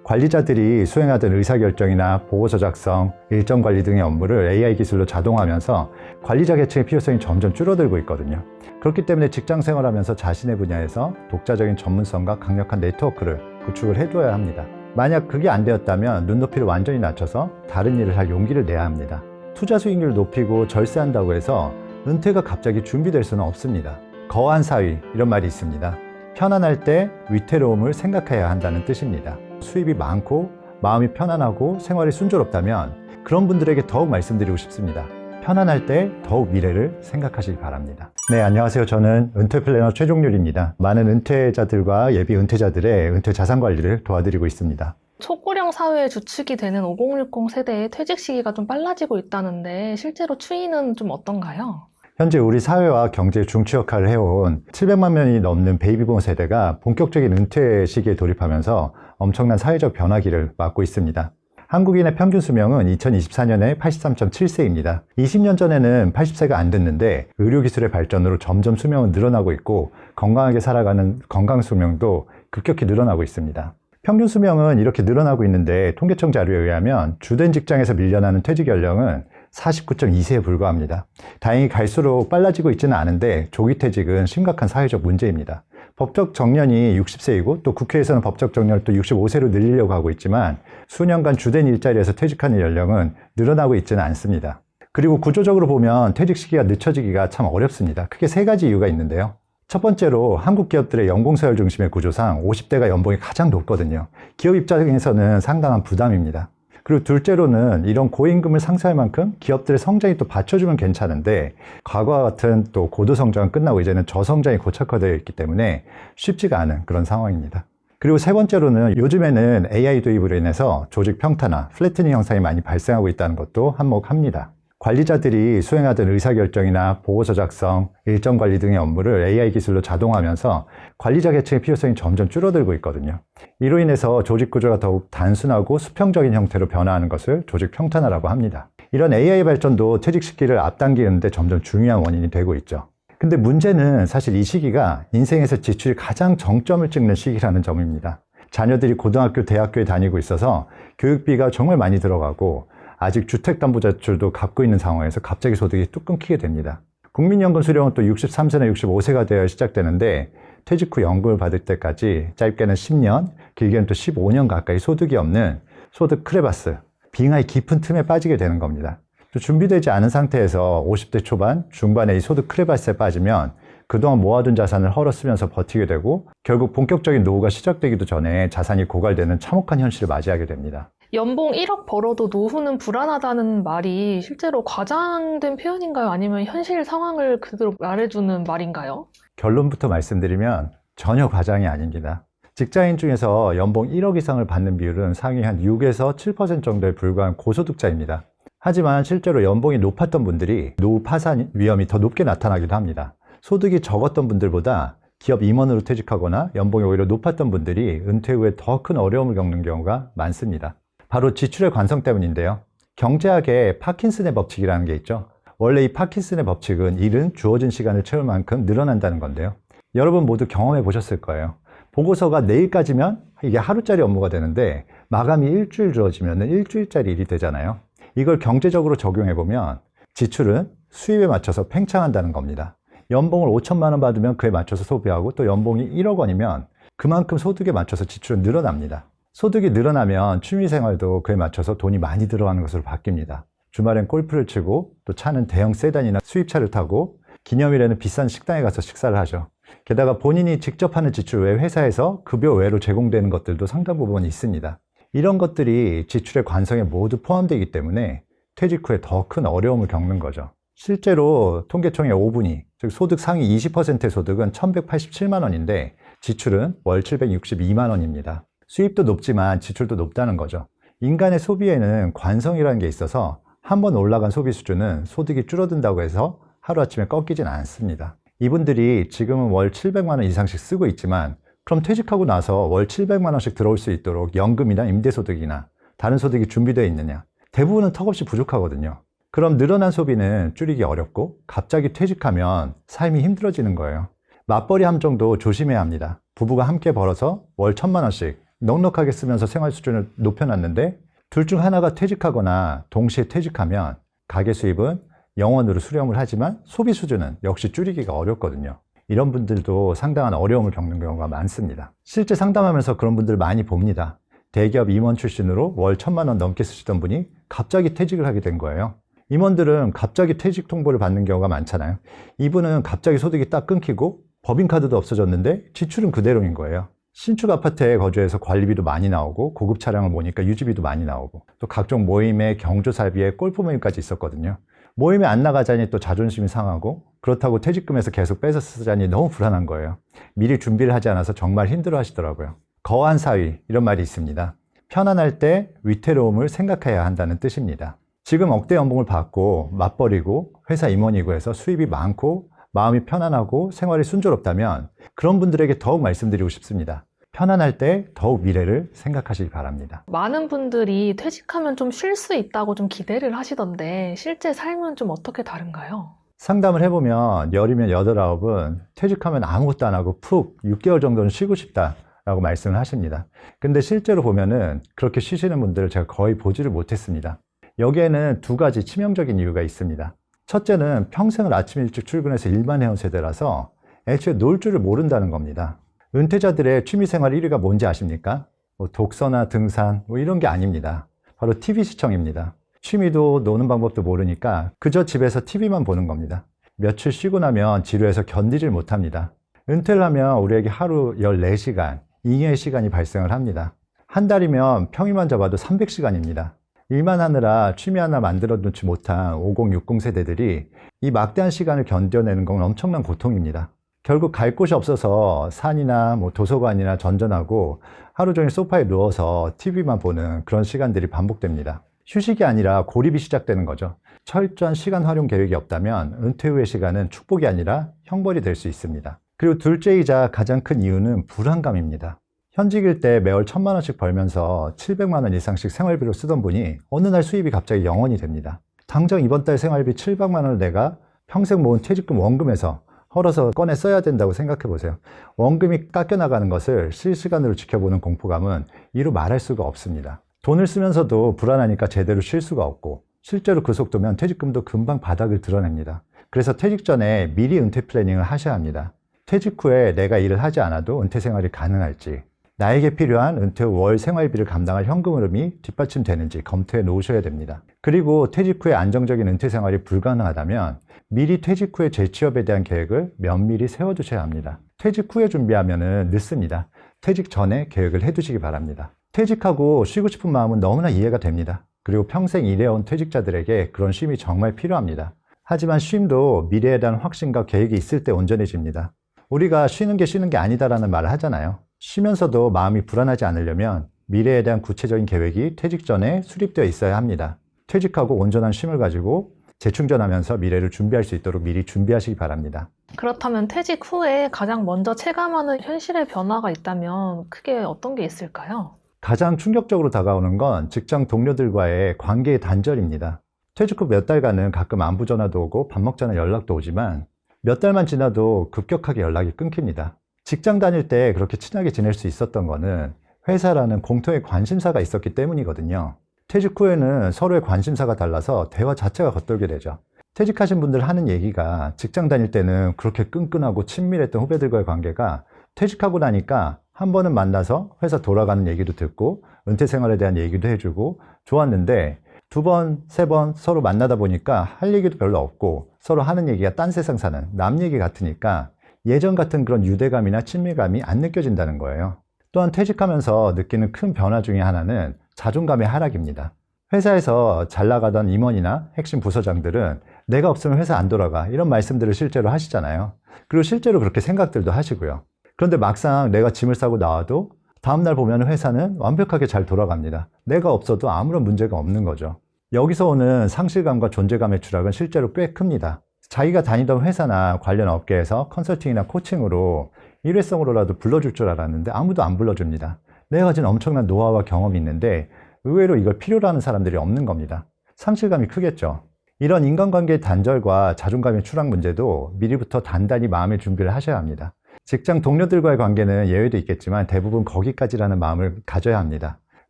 관리자들이 수행하던 의사결정이나 보고서 작성, 일정 관리 등의 업무를 AI 기술로 자동화하면서 관리자 계층의 필요성이 점점 줄어들고 있거든요. 그렇기 때문에 직장 생활하면서 자신의 분야에서 독자적인 전문성과 강력한 네트워크를 구축을 해둬야 합니다. 만약 그게 안 되었다면 눈높이를 완전히 낮춰서 다른 일을 할 용기를 내야 합니다. 투자 수익률을 높이고 절세한다고 해서 은퇴가 갑자기 준비될 수는 없습니다. 거한 사위, 이런 말이 있습니다. 편안할 때 위태로움을 생각해야 한다는 뜻입니다. 수입이 많고 마음이 편안하고 생활이 순조롭다면 그런 분들에게 더욱 말씀드리고 싶습니다. 편안할 때 더욱 미래를 생각하시기 바랍니다. 네, 안녕하세요. 저는 은퇴 플래너 최종률입니다. 많은 은퇴자들과 예비 은퇴자들의 은퇴 자산 관리를 도와드리고 있습니다. 초고령 사회의 주축이 되는 5060 세대의 퇴직 시기가 좀 빨라지고 있다는데 실제로 추이는 좀 어떤가요? 현재 우리 사회와 경제의 중추 역할을 해온 700만 명이 넘는 베이비붐 세대가 본격적인 은퇴 시기에 돌입하면서 엄청난 사회적 변화기를 맞고 있습니다. 한국인의 평균 수명은 2024년에 83.7세입니다. 20년 전에는 80세가 안 됐는데 의료기술의 발전으로 점점 수명은 늘어나고 있고 건강하게 살아가는 건강 수명도 급격히 늘어나고 있습니다. 평균 수명은 이렇게 늘어나고 있는데 통계청 자료에 의하면 주된 직장에서 밀려나는 퇴직 연령은 49.2세에 불과합니다. 다행히 갈수록 빨라지고 있지는 않은데 조기 퇴직은 심각한 사회적 문제입니다. 법적 정년이 60세이고 또 국회에서는 법적 정년을 또 65세로 늘리려고 하고 있지만 수년간 주된 일자리에서 퇴직하는 연령은 늘어나고 있지는 않습니다. 그리고 구조적으로 보면 퇴직 시기가 늦춰지기가 참 어렵습니다. 크게 세 가지 이유가 있는데요. 첫 번째로 한국 기업들의 연공서열 중심의 구조상 50대가 연봉이 가장 높거든요. 기업 입장에서는 상당한 부담입니다. 그리고 둘째로는 이런 고임금을 상쇄할 만큼 기업들의 성장이 또 받쳐주면 괜찮은데 과거와 같은 또 고도 성장은 끝나고 이제는 저성장이 고착화되어 있기 때문에 쉽지가 않은 그런 상황입니다. 그리고 세 번째로는 요즘에는 AI 도입으로 인해서 조직 평탄화, 플래트닝 현상이 많이 발생하고 있다는 것도 한몫합니다. 관리자들이 수행하던 의사결정이나 보고서 작성, 일정 관리 등의 업무를 AI 기술로 자동화하면서 관리자 계층의 필요성이 점점 줄어들고 있거든요. 이로 인해서 조직 구조가 더욱 단순하고 수평적인 형태로 변화하는 것을 조직 평탄화라고 합니다. 이런 AI 발전도 퇴직 시기를 앞당기는 데 점점 중요한 원인이 되고 있죠. 근데 문제는 사실 이 시기가 인생에서 지출이 가장 정점을 찍는 시기라는 점입니다. 자녀들이 고등학교, 대학교에 다니고 있어서 교육비가 정말 많이 들어가고 아직 주택담보대출도 갚고 있는 상황에서 갑자기 소득이 뚝 끊기게 됩니다. 국민연금 수령은 또 63세나 65세가 되어 시작되는데 퇴직 후 연금을 받을 때까지 짧게는 10년, 길게는 또 15년 가까이 소득이 없는 소득 크레바스, 빙하의 깊은 틈에 빠지게 되는 겁니다. 또 준비되지 않은 상태에서 50대 초반, 중반에 이 소득 크레바스에 빠지면 그동안 모아둔 자산을 헐어 쓰면서 버티게 되고 결국 본격적인 노후가 시작되기도 전에 자산이 고갈되는 참혹한 현실을 맞이하게 됩니다. 연봉 1억 벌어도 노후는 불안하다는 말이 실제로 과장된 표현인가요? 아니면 현실 상황을 그대로 말해주는 말인가요? 결론부터 말씀드리면 전혀 과장이 아닙니다. 직장인 중에서 연봉 1억 이상을 받는 비율은 상위 한 6에서 7% 정도에 불과한 고소득자입니다. 하지만 실제로 연봉이 높았던 분들이 노후 파산 위험이 더 높게 나타나기도 합니다. 소득이 적었던 분들보다 기업 임원으로 퇴직하거나 연봉이 오히려 높았던 분들이 은퇴 후에 더 큰 어려움을 겪는 경우가 많습니다. 바로 지출의 관성 때문인데요. 경제학에 파킨슨의 법칙이라는 게 있죠. 원래 이 파킨슨의 법칙은 일은 주어진 시간을 채울 만큼 늘어난다는 건데요. 여러분 모두 경험해 보셨을 거예요. 보고서가 내일까지면 이게 하루짜리 업무가 되는데 마감이 일주일 주어지면 일주일짜리 일이 되잖아요. 이걸 경제적으로 적용해 보면 지출은 수입에 맞춰서 팽창한다는 겁니다. 연봉을 5천만 원 받으면 그에 맞춰서 소비하고 또 연봉이 1억 원이면 그만큼 소득에 맞춰서 지출은 늘어납니다. 소득이 늘어나면 취미생활도 그에 맞춰서 돈이 많이 들어가는 것으로 바뀝니다. 주말엔 골프를 치고 또 차는 대형 세단이나 수입차를 타고 기념일에는 비싼 식당에 가서 식사를 하죠. 게다가 본인이 직접 하는 지출 외에 회사에서 급여 외로 제공되는 것들도 상당 부분 있습니다. 이런 것들이 지출의 관성에 모두 포함되기 때문에 퇴직 후에 더 큰 어려움을 겪는 거죠. 실제로 통계청의 5분위, 즉 소득 상위 20%의 소득은 1187만 원인데 지출은 월 762만 원입니다. 수입도 높지만 지출도 높다는 거죠. 인간의 소비에는 관성이라는 게 있어서 한번 올라간 소비 수준은 소득이 줄어든다고 해서 하루아침에 꺾이진 않습니다. 이분들이 지금은 월 700만 원 이상씩 쓰고 있지만 그럼 퇴직하고 나서 월 700만 원씩 들어올 수 있도록 연금이나 임대소득이나 다른 소득이 준비되어 있느냐? 대부분은 턱없이 부족하거든요. 그럼 늘어난 소비는 줄이기 어렵고 갑자기 퇴직하면 삶이 힘들어지는 거예요. 맞벌이 함정도 조심해야 합니다. 부부가 함께 벌어서 월 1,000만 원씩 넉넉하게 쓰면서 생활 수준을 높여놨는데 둘 중 하나가 퇴직하거나 동시에 퇴직하면 가계 수입은 영원으로 수렴을 하지만 소비 수준은 역시 줄이기가 어렵거든요. 이런 분들도 상당한 어려움을 겪는 경우가 많습니다. 실제 상담하면서 그런 분들 많이 봅니다. 대기업 임원 출신으로 월 1,000만 원 넘게 쓰시던 분이 갑자기 퇴직을 하게 된 거예요. 임원들은 갑자기 퇴직 통보를 받는 경우가 많잖아요. 이분은 갑자기 소득이 딱 끊기고 법인카드도 없어졌는데 지출은 그대로인 거예요. 신축 아파트에 거주해서 관리비도 많이 나오고 고급 차량을 모니까 유지비도 많이 나오고 또 각종 모임에 경조사비에 골프 모임까지 있었거든요. 모임에 안 나가자니 또 자존심이 상하고 그렇다고 퇴직금에서 계속 뺏어 쓰자니 너무 불안한 거예요. 미리 준비를 하지 않아서 정말 힘들어 하시더라고요. 거한 사위 이런 말이 있습니다. 편안할 때 위태로움을 생각해야 한다는 뜻입니다. 지금 억대 연봉을 받고 맞벌이고 회사 임원이고 해서 수입이 많고 마음이 편안하고 생활이 순조롭다면 그런 분들에게 더욱 말씀드리고 싶습니다. 편안할 때 더욱 미래를 생각하시기 바랍니다. 많은 분들이 퇴직하면 좀 쉴 수 있다고 좀 기대를 하시던데 실제 삶은 좀 어떻게 다른가요? 상담을 해보면 10이면 8, 9은 퇴직하면 아무것도 안 하고 푹 6개월 정도는 쉬고 싶다라고 말씀을 하십니다. 근데 실제로 보면은 그렇게 쉬시는 분들을 제가 거의 보지를 못했습니다. 여기에는 두 가지 치명적인 이유가 있습니다. 첫째는 평생을 아침 일찍 출근해서 일만 해온 세대라서 애초에 놀 줄을 모른다는 겁니다. 은퇴자들의 취미생활 1위가 뭔지 아십니까? 독서나 등산 이런 게 아닙니다. 바로 TV 시청입니다. 취미도 노는 방법도 모르니까 그저 집에서 TV만 보는 겁니다. 며칠 쉬고 나면 지루해서 견디질 못합니다. 은퇴를 하면 우리에게 하루 14시간, 잉여의 시간이 발생을 합니다. 한 달이면 평일만 잡아도 300시간입니다. 일만 하느라 취미 하나 만들어 놓지 못한 50, 60 세대들이 이 막대한 시간을 견뎌내는 건 엄청난 고통입니다. 결국 갈 곳이 없어서 산이나 도서관이나 전전하고 하루 종일 소파에 누워서 TV만 보는 그런 시간들이 반복됩니다. 휴식이 아니라 고립이 시작되는 거죠. 철저한 시간 활용 계획이 없다면 은퇴 후의 시간은 축복이 아니라 형벌이 될 수 있습니다. 그리고 둘째이자 가장 큰 이유는 불안감입니다. 현직일 때 매월 1,000만 원씩 벌면서 700만 원 이상씩 생활비로 쓰던 분이 어느 날 수입이 갑자기 0원이 됩니다. 당장 이번 달 생활비 700만 원을 내가 평생 모은 퇴직금 원금에서 헐어서 꺼내 써야 된다고 생각해 보세요. 원금이 깎여나가는 것을 실시간으로 지켜보는 공포감은 이루 말할 수가 없습니다. 돈을 쓰면서도 불안하니까 제대로 쉴 수가 없고 실제로 그 속도면 퇴직금도 금방 바닥을 드러냅니다. 그래서 퇴직 전에 미리 은퇴 플래닝을 하셔야 합니다. 퇴직 후에 내가 일을 하지 않아도 은퇴 생활이 가능할지, 나에게 필요한 은퇴 후 월 생활비를 감당할 현금 흐름이 뒷받침되는지 검토해 놓으셔야 됩니다. 그리고 퇴직 후에 안정적인 은퇴 생활이 불가능하다면 미리 퇴직 후에 재취업에 대한 계획을 면밀히 세워두셔야 합니다. 퇴직 후에 준비하면 늦습니다. 퇴직 전에 계획을 해두시기 바랍니다. 퇴직하고 쉬고 싶은 마음은 너무나 이해가 됩니다. 그리고 평생 일해온 퇴직자들에게 그런 쉼이 정말 필요합니다. 하지만 쉼도 미래에 대한 확신과 계획이 있을 때 온전해집니다. 우리가 쉬는 게 아니다라는 말을 하잖아요. 쉬면서도 마음이 불안하지 않으려면 미래에 대한 구체적인 계획이 퇴직 전에 수립되어 있어야 합니다. 퇴직하고 온전한 쉼을 가지고 재충전하면서 미래를 준비할 수 있도록 미리 준비하시기 바랍니다. 그렇다면 퇴직 후에 가장 먼저 체감하는 현실의 변화가 있다면 크게 어떤 게 있을까요? 가장 충격적으로 다가오는 건 직장 동료들과의 관계의 단절입니다. 퇴직 후 몇 달간은 가끔 안부 전화도 오고 밥 먹자는 연락도 오지만 몇 달만 지나도 급격하게 연락이 끊깁니다. 직장 다닐 때 그렇게 친하게 지낼 수 있었던 거는 회사라는 공통의 관심사가 있었기 때문이거든요. 퇴직 후에는 서로의 관심사가 달라서 대화 자체가 겉돌게 되죠. 퇴직하신 분들 하는 얘기가 직장 다닐 때는 그렇게 끈끈하고 친밀했던 후배들과의 관계가 퇴직하고 나니까 한 번은 만나서 회사 돌아가는 얘기도 듣고 은퇴 생활에 대한 얘기도 해주고 좋았는데 두 번, 세 번 서로 만나다 보니까 할 얘기도 별로 없고 서로 하는 얘기가 딴 세상 사는 남 얘기 같으니까 예전 같은 그런 유대감이나 친밀감이 안 느껴진다는 거예요. 또한 퇴직하면서 느끼는 큰 변화 중에 하나는 자존감의 하락입니다. 회사에서 잘 나가던 임원이나 핵심 부서장들은 내가 없으면 회사 안 돌아가 이런 말씀들을 실제로 하시잖아요. 그리고 실제로 그렇게 생각들도 하시고요. 그런데 막상 내가 짐을 싸고 나와도 다음날 보면 회사는 완벽하게 잘 돌아갑니다. 내가 없어도 아무런 문제가 없는 거죠. 여기서 오는 상실감과 존재감의 추락은 실제로 꽤 큽니다. 자기가 다니던 회사나 관련 업계에서 컨설팅이나 코칭으로 일회성으로라도 불러줄 줄 알았는데 아무도 안 불러줍니다. 내가 가진 엄청난 노하우와 경험이 있는데 의외로 이걸 필요로 하는 사람들이 없는 겁니다. 상실감이 크겠죠. 이런 인간관계의 단절과 자존감의 추락 문제도 미리부터 단단히 마음의 준비를 하셔야 합니다. 직장 동료들과의 관계는 예외도 있겠지만 대부분 거기까지라는 마음을 가져야 합니다.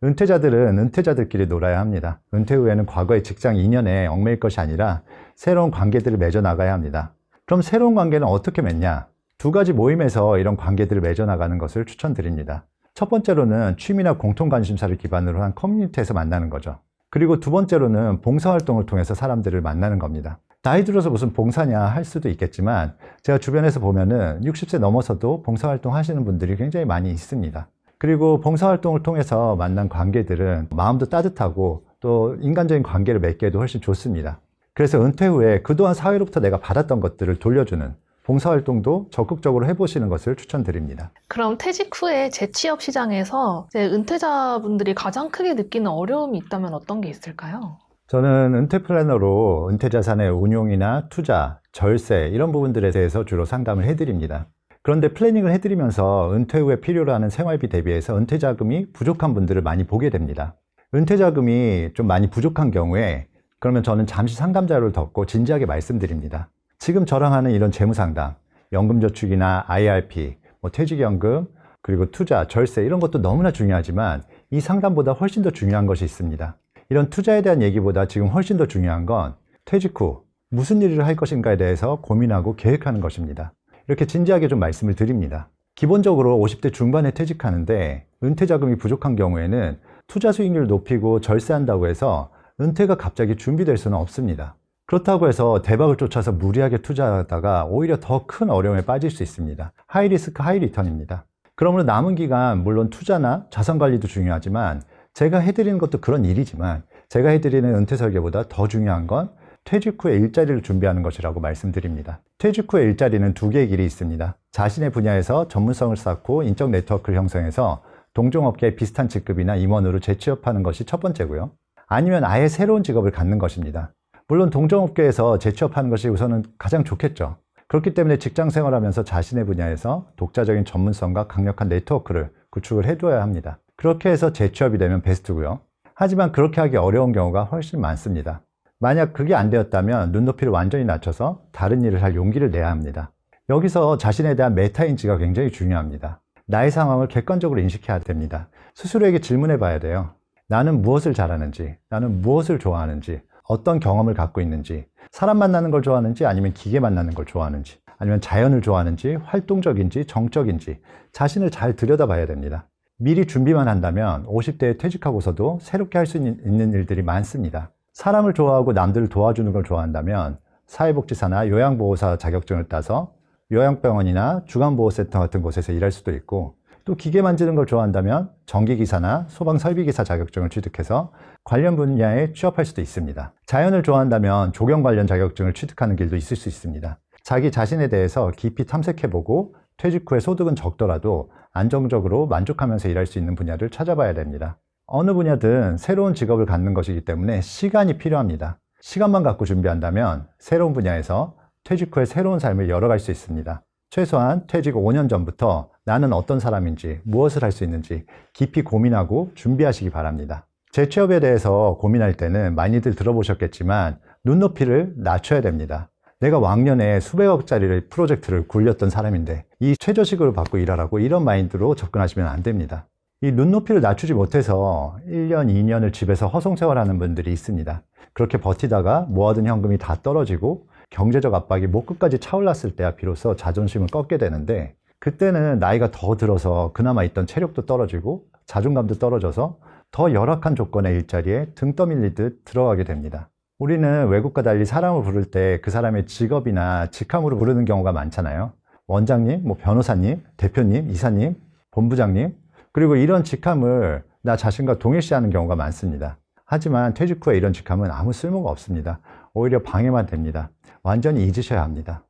은퇴자들은 은퇴자들끼리 놀아야 합니다. 은퇴 후에는 과거의 직장 인연에 얽매일 것이 아니라 새로운 관계들을 맺어 나가야 합니다. 그럼 새로운 관계는 어떻게 맺냐? 두 가지 모임에서 이런 관계들을 맺어 나가는 것을 추천드립니다. 첫 번째로는 취미나 공통 관심사를 기반으로 한 커뮤니티에서 만나는 거죠. 그리고 두 번째로는 봉사활동을 통해서 사람들을 만나는 겁니다. 나이 들어서 무슨 봉사냐 할 수도 있겠지만 제가 주변에서 보면은 60세 넘어서도 봉사활동 하시는 분들이 굉장히 많이 있습니다. 그리고 봉사활동을 통해서 만난 관계들은 마음도 따뜻하고 또 인간적인 관계를 맺기에도 훨씬 좋습니다. 그래서 은퇴 후에 그동안 사회로부터 내가 받았던 것들을 돌려주는 봉사활동도 적극적으로 해보시는 것을 추천드립니다. 그럼 퇴직 후에 재취업 시장에서 이제 은퇴자분들이 가장 크게 느끼는 어려움이 있다면 어떤 게 있을까요? 저는 은퇴 플래너로 은퇴 자산의 운용이나 투자, 절세 이런 부분들에 대해서 주로 상담을 해드립니다. 그런데 플래닝을 해드리면서 은퇴 후에 필요로 하는 생활비 대비해서 은퇴 자금이 부족한 분들을 많이 보게 됩니다. 은퇴 자금이 좀 많이 부족한 경우에 그러면 저는 잠시 상담 자료를 덮고 진지하게 말씀드립니다. 지금 저랑 하는 이런 재무상담, 연금저축이나 IRP, 퇴직연금, 그리고 투자, 절세 이런 것도 너무나 중요하지만 이 상담보다 훨씬 더 중요한 것이 있습니다. 이런 투자에 대한 얘기보다 지금 훨씬 더 중요한 건 퇴직 후 무슨 일을 할 것인가에 대해서 고민하고 계획하는 것입니다. 이렇게 진지하게 좀 말씀을 드립니다. 기본적으로 50대 중반에 퇴직하는데 은퇴 자금이 부족한 경우에는 투자 수익률을 높이고 절세한다고 해서 은퇴가 갑자기 준비될 수는 없습니다. 그렇다고 해서 대박을 쫓아서 무리하게 투자하다가 오히려 더 큰 어려움에 빠질 수 있습니다. 하이 리스크 하이 리턴입니다. 그러므로 남은 기간 물론 투자나 자산 관리도 중요하지만 제가 해드리는 것도 그런 일이지만 제가 해드리는 은퇴 설계보다 더 중요한 건 퇴직 후에 일자리를 준비하는 것이라고 말씀드립니다. 퇴직 후에 일자리는 두 개의 길이 있습니다. 자신의 분야에서 전문성을 쌓고 인적 네트워크를 형성해서 동종업계에 비슷한 직급이나 임원으로 재취업하는 것이 첫 번째고요. 아니면 아예 새로운 직업을 갖는 것입니다. 물론 동종업계에서 재취업하는 것이 우선은 가장 좋겠죠. 그렇기 때문에 직장 생활하면서 자신의 분야에서 독자적인 전문성과 강력한 네트워크를 구축을 해둬야 합니다. 그렇게 해서 재취업이 되면 베스트고요. 하지만 그렇게 하기 어려운 경우가 훨씬 많습니다. 만약 그게 안 되었다면 눈높이를 완전히 낮춰서 다른 일을 할 용기를 내야 합니다. 여기서 자신에 대한 메타인지가 굉장히 중요합니다. 나의 상황을 객관적으로 인식해야 됩니다. 스스로에게 질문해 봐야 돼요. 나는 무엇을 잘하는지, 나는 무엇을 좋아하는지, 어떤 경험을 갖고 있는지, 사람 만나는 걸 좋아하는지 아니면 기계 만나는 걸 좋아하는지, 아니면 자연을 좋아하는지, 활동적인지, 정적인지 자신을 잘 들여다봐야 됩니다. 미리 준비만 한다면 50대에 퇴직하고서도 새롭게 할 수 있는 일들이 많습니다. 사람을 좋아하고 남들을 도와주는 걸 좋아한다면 사회복지사나 요양보호사 자격증을 따서 요양병원이나 주간보호센터 같은 곳에서 일할 수도 있고, 또 기계 만지는 걸 좋아한다면 전기기사나 소방설비기사 자격증을 취득해서 관련 분야에 취업할 수도 있습니다. 자연을 좋아한다면 조경 관련 자격증을 취득하는 길도 있을 수 있습니다. 자기 자신에 대해서 깊이 탐색해보고 퇴직 후에 소득은 적더라도 안정적으로 만족하면서 일할 수 있는 분야를 찾아봐야 됩니다. 어느 분야든 새로운 직업을 갖는 것이기 때문에 시간이 필요합니다. 시간만 갖고 준비한다면 새로운 분야에서 퇴직 후에 새로운 삶을 열어갈 수 있습니다. 최소한 퇴직 5년 전부터 나는 어떤 사람인지, 무엇을 할 수 있는지 깊이 고민하고 준비하시기 바랍니다. 재취업에 대해서 고민할 때는 많이들 들어보셨겠지만 눈높이를 낮춰야 됩니다. 내가 왕년에 수백억짜리 프로젝트를 굴렸던 사람인데 이 최저시급을 받고 일하라고 이런 마인드로 접근하시면 안 됩니다. 이 눈높이를 낮추지 못해서 1년, 2년을 집에서 허송세월하는 분들이 있습니다. 그렇게 버티다가 모아둔 현금이 다 떨어지고 경제적 압박이 목 끝까지 차올랐을 때야 비로소 자존심을 꺾게 되는데, 그때는 나이가 더 들어서 그나마 있던 체력도 떨어지고 자존감도 떨어져서 더 열악한 조건의 일자리에 등 떠밀리듯 들어가게 됩니다. 우리는 외국과 달리 사람을 부를 때 그 사람의 직업이나 직함으로 부르는 경우가 많잖아요. 원장님, 변호사님, 대표님, 이사님, 본부장님, 그리고 이런 직함을 나 자신과 동일시하는 경우가 많습니다. 하지만 퇴직 후에 이런 직함은 아무 쓸모가 없습니다. 오히려 방해만 됩니다. 완전히 잊으셔야 합니다.